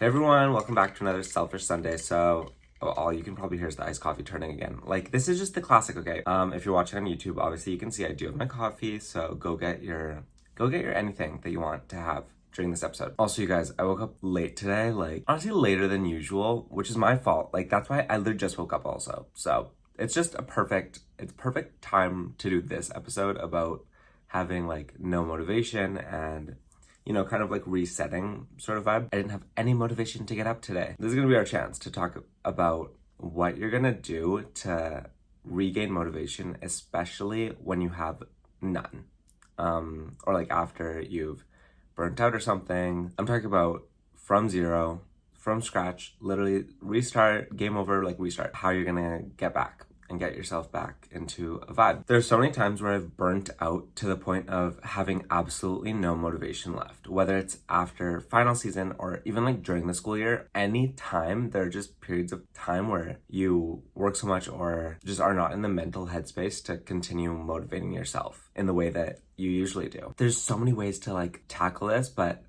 Hey everyone, welcome back to another Selfish Sunday. So, all you can probably hear is the iced coffee turning again. Like, this is just the classic, okay? If you're watching on YouTube, obviously you can see I do have my coffee, so go get your anything that you want to have during this episode. Also, you guys, I woke up late today, like, honestly later than usual, which is my fault. Like, that's why I literally just woke up also. So, it's just perfect time to do this episode about having, like, no motivation and kind of like resetting sort of vibe. I didn't have any motivation to get up today. This is gonna be our chance to talk about what you're gonna do to regain motivation, especially when you have none. Or like after you've burnt out or something. I'm talking about from zero, from scratch, literally restart, game over, like restart. How you're gonna get back and get yourself back into a vibe. There's so many times where I've burnt out to the point of having absolutely no motivation left, whether it's after final season or even like during the school year. Anytime there are just periods of time where you work so much or just are not in the mental headspace to continue motivating yourself in the way that you usually do. There's so many ways to like tackle this, but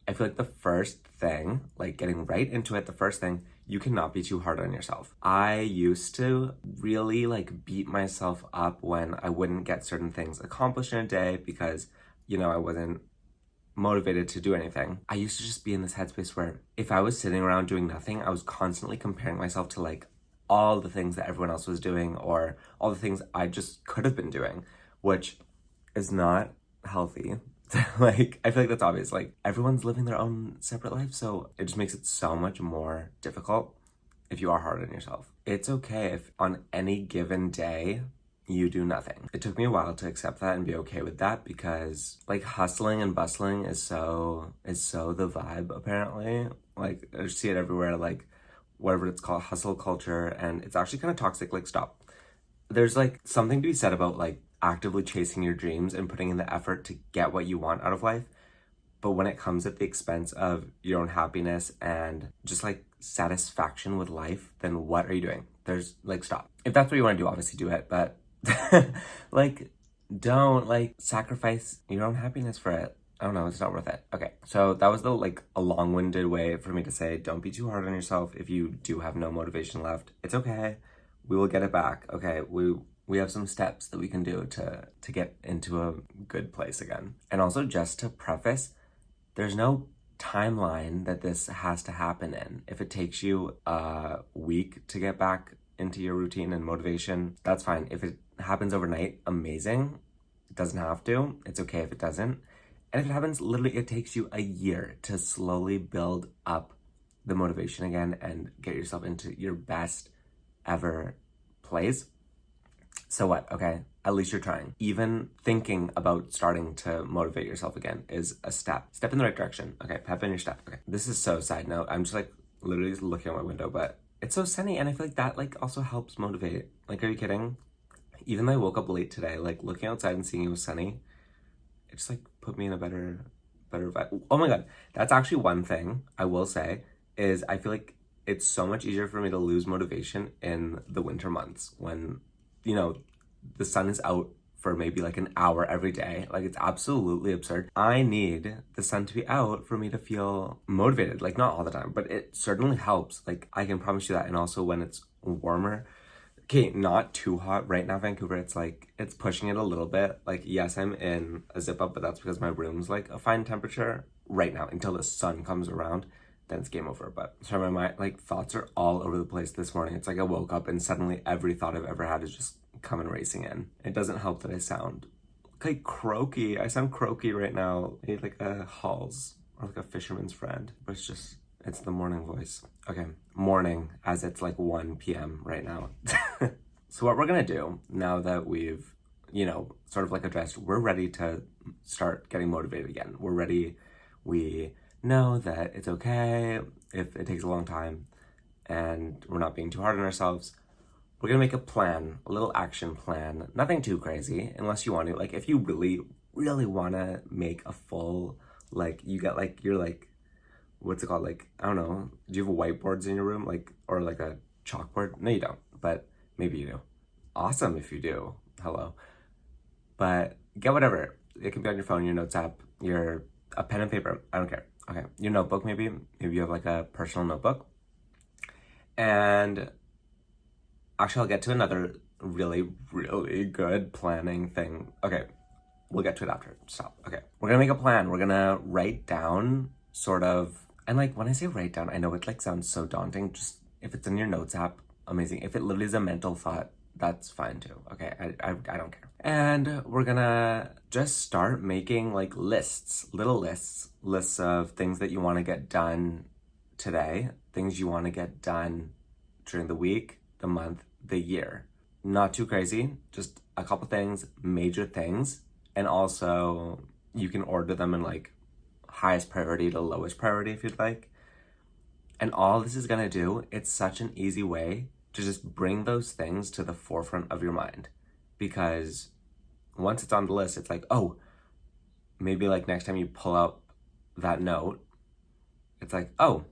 I feel like the first thing, like getting right into it, the first thing, you cannot be too hard on yourself. I used to really like beat myself up when I wouldn't get certain things accomplished in a day because, I wasn't motivated to do anything. I used to just be in this headspace where if I was sitting around doing nothing, I was constantly comparing myself to like all the things that everyone else was doing or all the things I just could have been doing, which is not healthy. Like, I feel like that's obvious. Like, everyone's living their own separate life, so it just makes it so much more difficult if you are hard on yourself. It's okay if on any given day you do nothing. It took me a while to accept that and be okay with that because like hustling and bustling is so the vibe apparently. Like, I see it everywhere, like whatever it's called, hustle culture, and it's actually kind of toxic. Like, stop. There's like something to be said about like actively chasing your dreams and putting in the effort to get what you want out of life. But when it comes at the expense of your own happiness and just like satisfaction with life, then what are you doing? There's like, stop. If that's what you want to do, obviously do it, but like, don't like sacrifice your own happiness for it. I don't know, it's not worth it. Okay, so that was a long-winded way for me to say, don't be too hard on yourself if you do have no motivation left. It's okay. We will get it back. Okay, we have some steps that we can do to get into a good place again. And also, just to preface, there's no timeline that this has to happen in. If it takes you a week to get back into your routine and motivation, that's fine. If it happens overnight, amazing. It doesn't have to. It's okay if it doesn't. And if it happens, literally, it takes you a year to slowly build up the motivation again and get yourself into your best ever place. So what? Okay, at least you're trying. Even thinking about starting to motivate yourself again is a step in the right direction. Okay, pep in your step. Okay, this is so side note. I'm just like literally just looking out my window, but it's so sunny, and I feel like that like also helps motivate. Like, are you kidding? Even though I woke up late today, like looking outside and seeing it was sunny, it just like put me in a better vibe. Oh my god, that's actually one thing I will say is I feel like it's so much easier for me to lose motivation in the winter months when the sun is out for maybe like an hour every day. Like, it's absolutely absurd. I need the sun to be out for me to feel motivated. Like, not all the time, but it certainly helps. Like, I can promise you that. And also when it's warmer. Okay, not too hot right now, Vancouver. It's like, it's pushing it a little bit. Like, yes, I'm in a zip up, but that's because my room's like a fine temperature right now until the sun comes around. Then it's game over. But sorry, my like thoughts are all over the place this morning. It's like I woke up and suddenly every thought I've ever had is just coming racing in. It doesn't help that I sound like croaky. I sound croaky right now. I need like a Halls or like a fisherman's friend. But it's the morning voice. Okay, morning as it's like 1 p.m. right now. So what we're gonna do now that we've, sort of like addressed, we're ready to start getting motivated again. We're ready. We know that it's okay if it takes a long time and we're not being too hard on ourselves. We're gonna make a plan, a little action plan, nothing too crazy, unless you want to. Like, if you really, really wanna make a full, like, you get like, you're like, what's it called? Like, I don't know, do you have whiteboards in your room? Like, or like a chalkboard? No, you don't, but maybe you do. Awesome if you do, hello. But get whatever. It can be on your phone, your notes app, a pen and paper, I don't care. Okay, your notebook maybe. Maybe you have like a personal notebook. And actually, I'll get to another really, really good planning thing. Okay, we'll get to it after. Stop. Okay, we're gonna make a plan. We're gonna write down sort of, and like when I say write down, I know it like sounds so daunting. Just if it's in your notes app, amazing. If it literally is a mental thought, that's fine too. Okay, I don't care. And we're gonna just start making like lists, little lists of things that you want to get done today, things you want to get done during the week, the month, the year. Not too crazy, just a couple things, major things. And also you can order them in like highest priority to lowest priority if you'd like. And all this is gonna do, it's such an easy way to just bring those things to the forefront of your mind. Because once it's on the list, it's like, oh, maybe like next time you pull out that note, it's like, oh,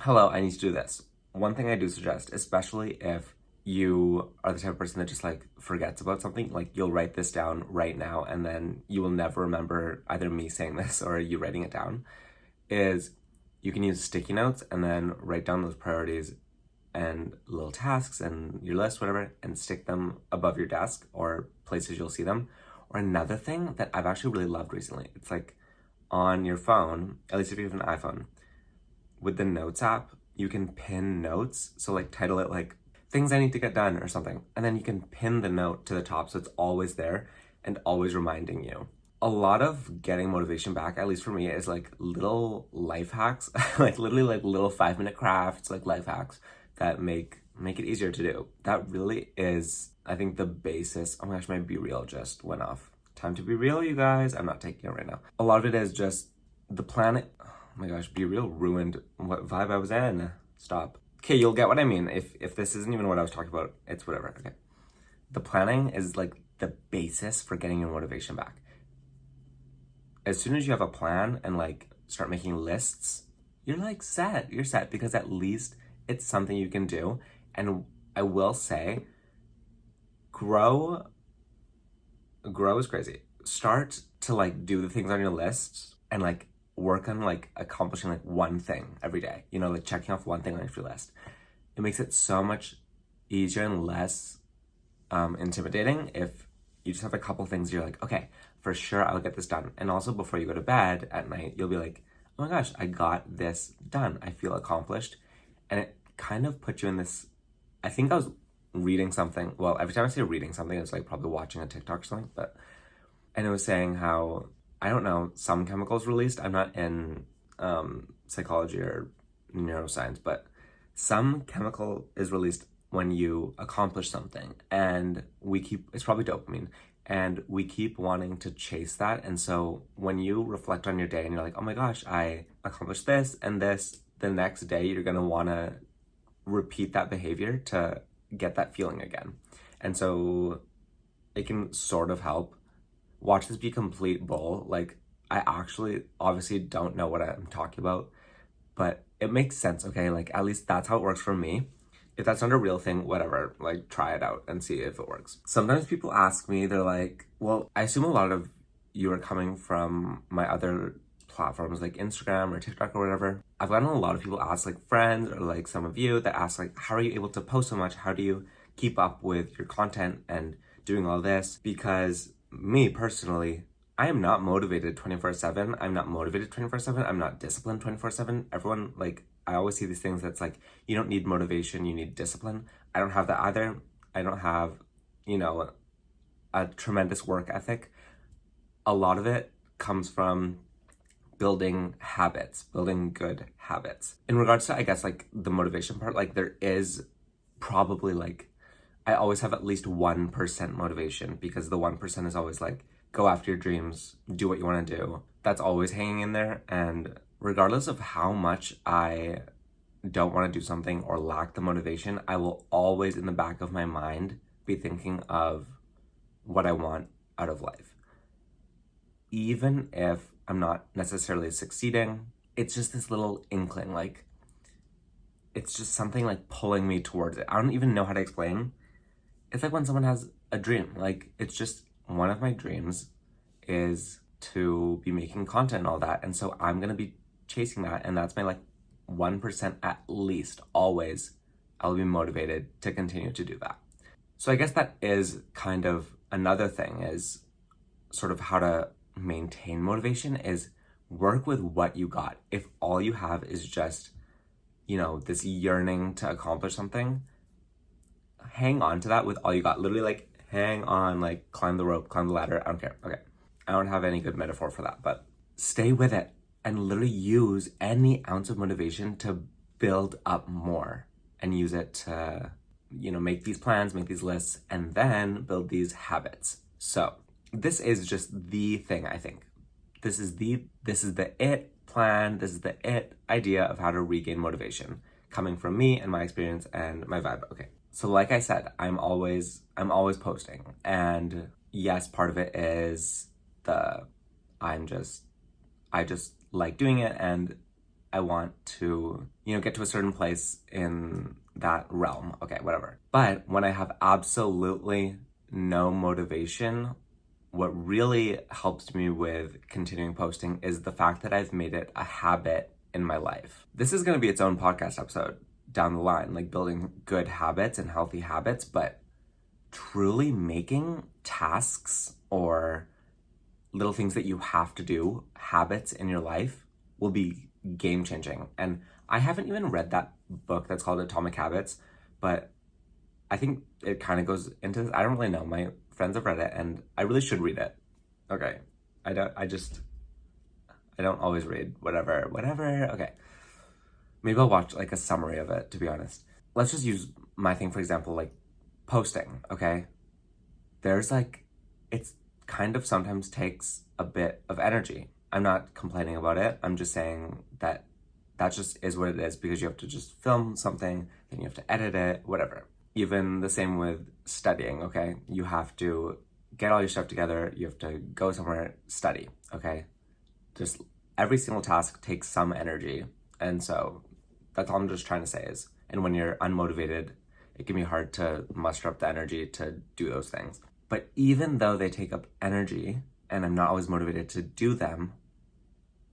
hello, I need to do this. One thing I do suggest, especially if you are the type of person that just like forgets about something, like you'll write this down right now and then you will never remember either me saying this or you writing it down, is you can use sticky notes and then write down those priorities and little tasks and your list, whatever, and stick them above your desk or places you'll see them. Or another thing that I've actually really loved recently, it's like on your phone, at least if you have an iPhone, with the Notes app, you can pin notes. So like title it like things I need to get done or something. And then you can pin the note to the top so it's always there and always reminding you. A lot of getting motivation back, at least for me, is like little life hacks, like literally like little 5-minute crafts, like life hacks that make it easier to do. That really is, I think, the basis. Oh my gosh, my Be Real just went off. Time to be real, you guys. I'm not taking it right now. A lot of it is just the planet. Oh my gosh, Be Real ruined what vibe I was in. Stop. Okay, you'll get what I mean. If this isn't even what I was talking about, it's whatever. Okay. The planning is like the basis for getting your motivation back. As soon as you have a plan and like start making lists, you're like set. You're set because at least it's something you can do. And I will say, grow is crazy. Start to like do the things on your list and like work on like accomplishing like one thing every day, you know, like checking off one thing on your list. It makes it so much easier and less intimidating if you just have a couple things you're like, okay, for sure I'll get this done. And also before you go to bed at night, you'll be like, oh my gosh, I got this done. I feel accomplished. And it kind of puts you in this, I think I was reading something, well, every time I say reading something, it's like probably watching a TikTok or something, and it was saying how, I don't know, some chemicals released, I'm not in psychology or neuroscience, but some chemical is released when you accomplish something, and it's probably dopamine, and we keep wanting to chase that. And so when you reflect on your day and you're like, oh my gosh, I accomplished this and this, the next day you're gonna wanna repeat that behavior to get that feeling again. And so it can sort of help. Watch this be complete bull. Like, I actually obviously don't know what I'm talking about, but it makes sense, okay? Like, at least that's how it works for me. If that's not a real thing, whatever, like try it out and see if it works. Sometimes people ask me, they're like, well, I assume a lot of you are coming from my other platforms like Instagram or TikTok or whatever. I've gotten a lot of people ask, like friends or like some of you that ask like, how are you able to post so much? How do you keep up with your content and doing all this? Because me personally, I am not motivated 24/7. I'm not motivated 24/7. I'm not disciplined 24/7. Everyone, like, I always see these things that's like, you don't need motivation, you need discipline. I don't have that either. I don't have, you know, a tremendous work ethic. A lot of it comes from building habits, building good habits. In regards to, I guess, like the motivation part, like there is probably like, I always have at least 1% motivation, because the 1% is always like, go after your dreams, do what you want to do. That's always hanging in there. And regardless of how much I don't want to do something or lack the motivation, I will always in the back of my mind be thinking of what I want out of life. Even if I'm not necessarily succeeding, it's just this little inkling, like it's just something like pulling me towards it. I don't even know how to explain. It's like when someone has a dream, like it's just one of my dreams is to be making content and all that. And so I'm going to be chasing that, and that's my like 1% at least, always, I'll be motivated to continue to do that. So I guess that is kind of another thing, is sort of how to maintain motivation, is work with what you got. If all you have is just, you know, this yearning to accomplish something, hang on to that with all you got. Literally, like, hang on, like, climb the rope, climb the ladder. I don't care. Okay. I don't have any good metaphor for that, but stay with it and literally use any ounce of motivation to build up more and use it to, you know, make these plans, make these lists, and then build these habits. So this is just the thing, I think. This is the it plan, this is the it idea of how to regain motivation, coming from me and my experience and my vibe. Okay. So like I said, I'm always posting. And yes, part of it is I just like doing it, and I want to, you know, get to a certain place in that realm. Okay, whatever. But when I have absolutely no motivation, what really helps me with continuing posting is the fact that I've made it a habit in my life. This is going to be its own podcast episode down the line, like building good habits and healthy habits, but truly making tasks or little things that you have to do habits in your life will be game changing. And I haven't even read that book that's called Atomic Habits, but I think it kind of goes into this. I don't really know. My friends have read it, and I really should read it. Okay. I don't always read whatever. Okay. Maybe I'll watch like a summary of it, to be honest. Let's just use my thing, for example, like posting, okay? There's like, it's kind of sometimes takes a bit of energy. I'm not complaining about it. I'm just saying that just is what it is, because you have to just film something, then you have to edit it, whatever. Even the same with studying, okay? You have to get all your stuff together. You have to go somewhere, study, okay? Just every single task takes some energy. And so that's all I'm just trying to say is, and when you're unmotivated, it can be hard to muster up the energy to do those things. But even though they take up energy and I'm not always motivated to do them,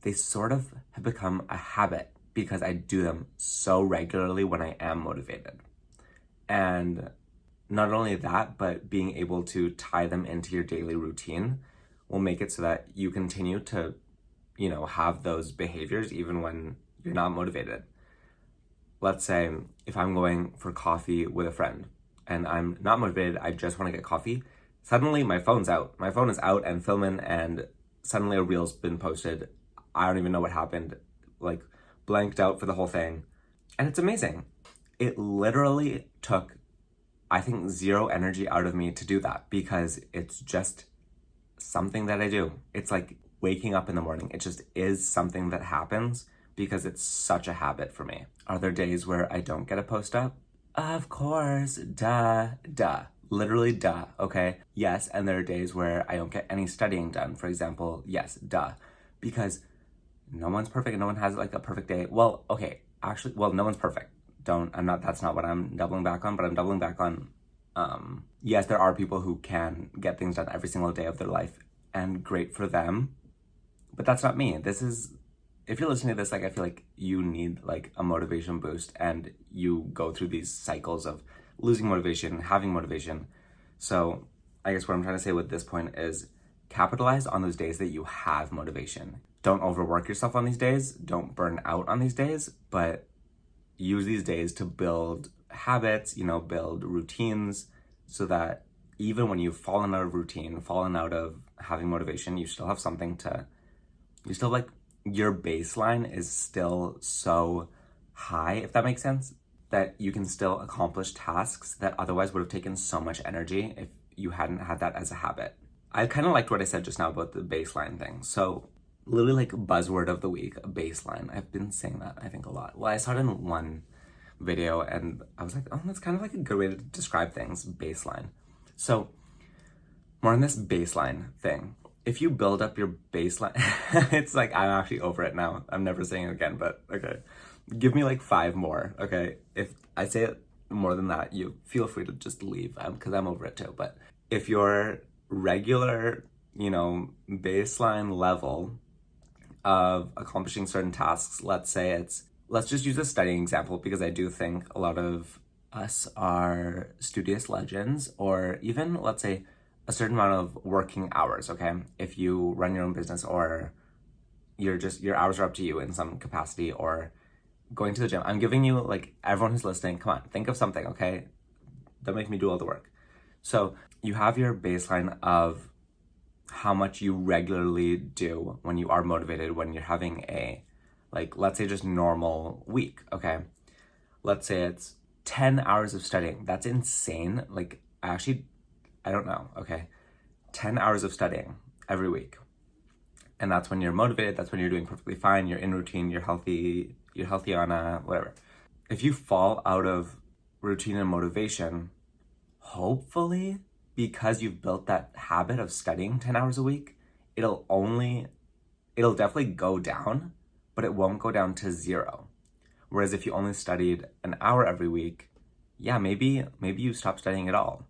they sort of have become a habit because I do them so regularly when I am motivated. And not only that, but being able to tie them into your daily routine will make it so that you continue to, you know, have those behaviors even when you're not motivated. Let's say if I'm going for coffee with a friend and I'm not motivated, I just want to get coffee. Suddenly my phone's out. My phone is out and filming, and suddenly a reel's been posted. I don't even know what happened, like blanked out for the whole thing. And it's amazing. It literally took, I think, zero energy out of me to do that, because it's just something that I do. It's like waking up in the morning. It just is something that happens because it's such a habit for me. Are there days where I don't get a post up? Of course, duh. Literally duh, okay? Yes, and there are days where I don't get any studying done, for example. Yes, duh. Because no one's perfect and no one has like a perfect day. Well, okay, actually, no one's perfect. That's not what I'm doubling back on, but I'm doubling back on, yes, there are people who can get things done every single day of their life, and great for them, but that's not me. If you're listening to this, like, I feel like you need like a motivation boost, and you go through these cycles of losing motivation, having motivation. So I guess what I'm trying to say with this point is capitalize on those days that you have motivation. Don't overwork yourself on these days. Don't burn out on these days, but use these days to build habits, you know, build routines, so that even when you've fallen out of routine, fallen out of having motivation, you still have something to, like, your baseline is still so high, if that makes sense, that you can still accomplish tasks that otherwise would have taken so much energy if you hadn't had that as a habit. I kind of liked what I said just now about the baseline thing. So literally, like, buzzword of the week, baseline. I've been saying that, I think, a lot. Well, I saw it in one video and I was like, oh, that's kind of like a good way to describe things, baseline. So more on this baseline thing. If you build up your baseline, it's like, I'm actually over it now. I'm never saying it again, but okay. Give me like 5 more, okay? If I say it more than that, you feel free to just leave, because I'm over it too. But if your regular, you know, baseline level of accomplishing certain tasks. Let's just use a studying example, because I do think a lot of us are studious legends, or even, let's say, a certain amount of working hours, okay? If you run your own business, or your hours are up to you in some capacity, or going to the gym. I'm giving you, like, everyone who's listening, come on, think of something, okay? Don't make me do all the work. So you have your baseline of how much you regularly do when you are motivated, when you're having a, like, let's say just normal week, okay? Let's say it's 10 hours of studying. That's insane. Like, I don't know, okay? 10 hours of studying every week. And that's when you're motivated, that's when you're doing perfectly fine, you're in routine, you're healthy on whatever. If you fall out of routine and motivation, hopefully, because you've built that habit of studying 10 hours a week, it'll definitely go down, but it won't go down to 0. Whereas if you only studied an hour every week, yeah, maybe you stop studying at all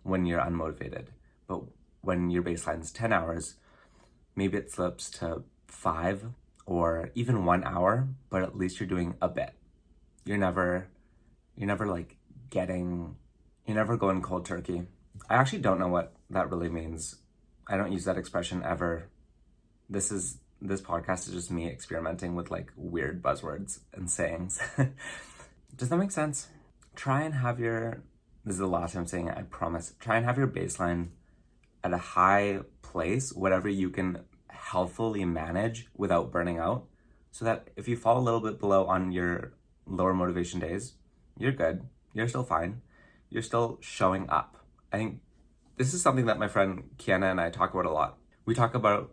when you're unmotivated. But when your baseline's 10 hours, maybe it slips to 5 or even 1 hour, but at least you're doing a bit. You're never going cold turkey. I actually don't know what that really means. I don't use that expression ever. This podcast is just me experimenting with, like, weird buzzwords and sayings. Does that make sense? This is the last time I'm saying it, I promise. Try and have your baseline at a high place, whatever you can healthfully manage without burning out, so that if you fall a little bit below on your lower motivation days, you're good. You're still fine. You're still showing up. I think this is something that my friend Kiana and I talk about a lot. We talk about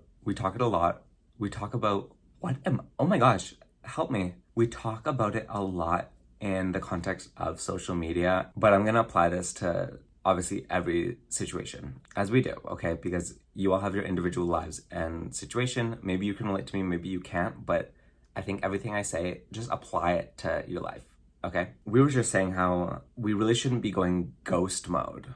oh my gosh, help me. We talk about it a lot in the context of social media, but I'm gonna apply this to obviously every situation, as we do, okay? Because you all have your individual lives and situation. Maybe you can relate to me, maybe you can't, but I think everything I say, just apply it to your life, okay? We were just saying how we really shouldn't be going ghost mode.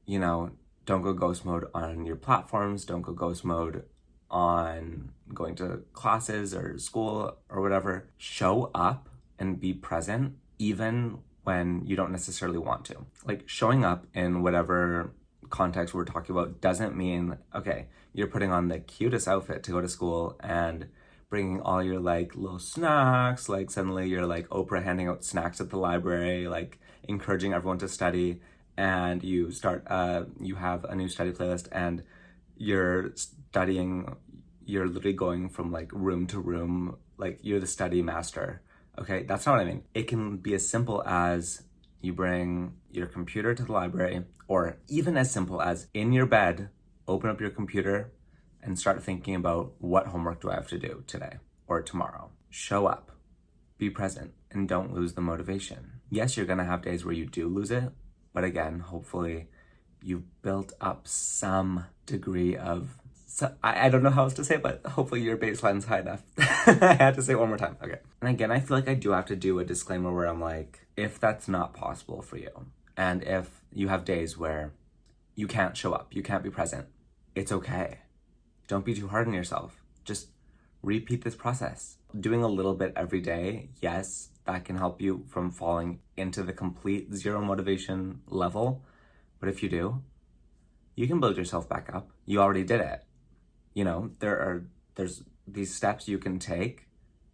You know, don't go ghost mode on your platforms, don't go ghost mode on going to classes or school or whatever. Show up and be present, even when you don't necessarily want to. Like, showing up in whatever context we're talking about doesn't mean, okay, you're putting on the cutest outfit to go to school and bringing all your, like, little snacks, like, suddenly you're like Oprah handing out snacks at the library, like, encouraging everyone to study, and you have a new study playlist and you're studying, you're literally going from, like, room to room, like, you're the study master. Okay, that's not what I mean. It can be as simple as you bring your computer to the library, or even as simple as in your bed, open up your computer and start thinking about, what homework do I have to do today or tomorrow? Show up, be present, and don't lose the motivation. Yes, you're gonna have days where you do lose it, but again, hopefully you've built up some degree of, I don't know how else to say it, but hopefully your baseline's high enough. I had to say it one more time. Okay. And again, I feel like I do have to do a disclaimer where I'm like, if that's not possible for you, and if you have days where you can't show up, you can't be present, it's okay. Don't be too hard on yourself. Just repeat this process. Doing a little bit every day, yes, that can help you from falling into the complete 0 motivation level. But if you do, you can build yourself back up. You already did it. You know, there's these steps you can take,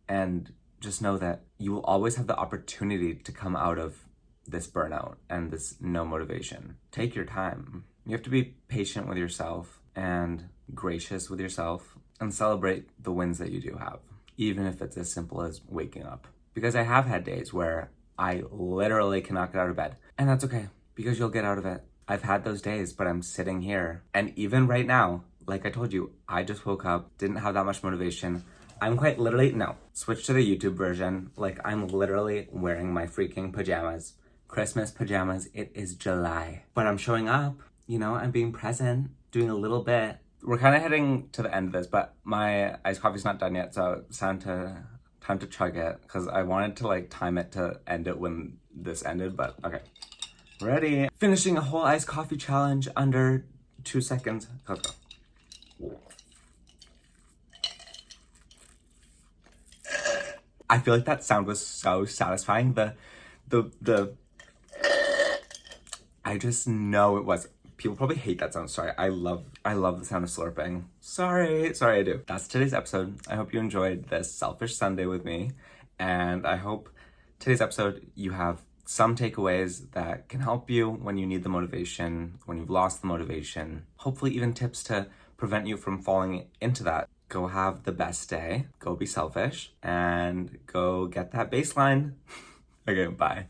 and just know that you will always have the opportunity to come out of this burnout and this no motivation. Take your time. You have to be patient with yourself and gracious with yourself, and celebrate the wins that you do have, even if it's as simple as waking up. Because I have had days where I literally cannot get out of bed, and that's okay, because you'll get out of it. I've had those days, but I'm sitting here, and even right now, like I told you, I just woke up, didn't have that much motivation. I'm quite literally, switch to the YouTube version. Like, I'm literally wearing my freaking pajamas. Christmas pajamas, it is July. But I'm showing up, you know, I'm being present, doing a little bit. We're kind of heading to the end of this, but my iced coffee's not done yet, so it's time to chug it, because I wanted to, like, time it to end it when this ended, but okay. Ready? Finishing a whole iced coffee challenge under 2 seconds. Let's go. I feel like that sound was so satisfying. The I just know it was. People probably hate that sound. Sorry. I love the sound of slurping. Sorry, I do. That's today's episode. I hope you enjoyed this Selfish Sunday with me. And I hope today's episode you have some takeaways that can help you when you need the motivation, when you've lost the motivation. Hopefully even tips to prevent you from falling into that. Go have the best day. Go be selfish and go get that baseline. Okay, bye.